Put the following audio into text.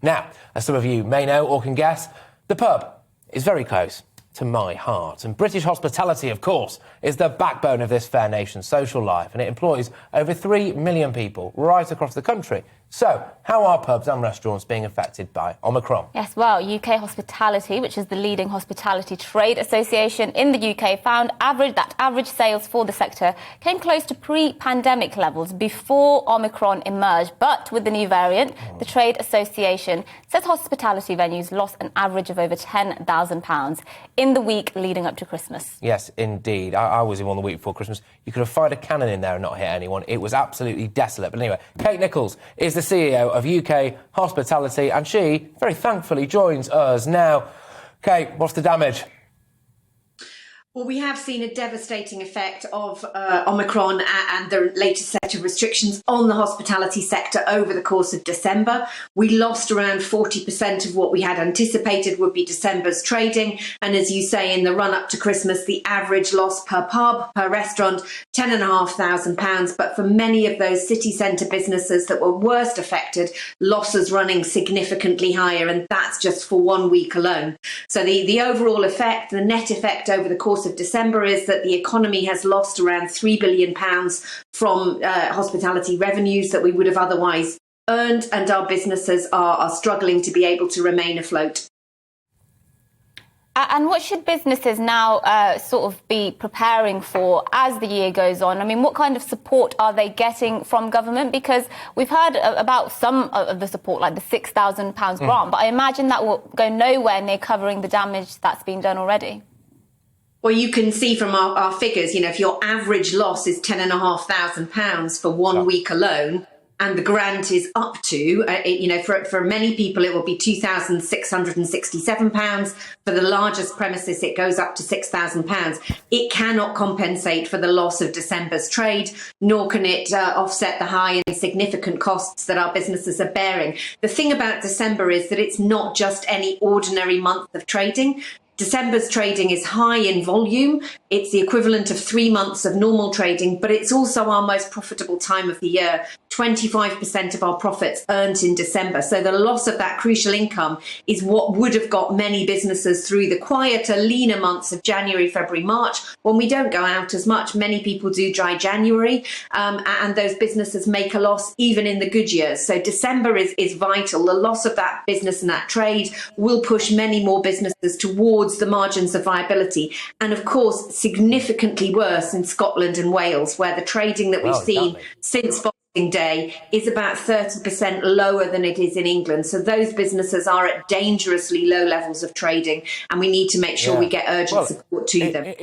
Now, as some of you may know or can guess, the pub is very close to my heart. And British hospitality, of course, is the backbone of this fair nation's social life, and it employs over 3 million people right across the country. So, how are pubs and restaurants being affected by Omicron? Yes, well, UKHospitality, which is the leading hospitality trade association in the UK, found that average sales for the sector came close to pre-pandemic levels before Omicron emerged. But with the new variant, the trade association says hospitality venues lost an average of over £10,000 in the week leading up to Christmas. Yes, indeed. I was in one the week before Christmas. You could have fired a cannon in there and not hit anyone. It was absolutely desolate. But anyway, Kate Nicholls is the CEO of UK Hospitality, and she very thankfully joins us now. Kate, what's the damage? Well, we have seen a devastating effect of Omicron and the latest set of restrictions on the hospitality sector over the course of December. We lost around 40% of what we had anticipated would be December's trading. And as you say, in the run up to Christmas, the average loss per pub, per restaurant, £10,500. But for many of those city centre businesses that were worst affected, losses running significantly higher. And that's just for 1 week alone. So the overall effect, the net effect over the course of December is that the economy has lost around £3 billion from hospitality revenues that we would have otherwise earned, and our businesses are struggling to be able to remain afloat. And what should businesses now sort of be preparing for as the year goes on? I mean, what kind of support are they getting from government? Because we've heard about some of the support, like the £6,000 grant, but I imagine that will go nowhere near covering the damage that's been done already. Well, you can see from our figures, if your average loss is £10,500 for 1 week alone, and the grant is up to, for many people, it will be £2,667. For the largest premises, it goes up to £6,000. It cannot compensate for the loss of December's trade, nor can it offset the high and significant costs that our businesses are bearing. The thing about December is that it's not just any ordinary month of trading. December's trading is high in volume. It's the equivalent of 3 months of normal trading, but it's also our most profitable time of the year. 25% of our profits earned in December. So the loss of that crucial income is what would have got many businesses through the quieter, leaner months of January, February, March, when we don't go out as much. Many people do dry January, and those businesses make a loss even in the good years. So December is vital. The loss of that business and that trade will push many more businesses towards the margins of viability. And of course, significantly worse in Scotland and Wales, where the trading that we've seen since Boxing Day is about 30% lower than it is in England. So those businesses are at dangerously low levels of trading, and we need to make sure we get urgent support to them.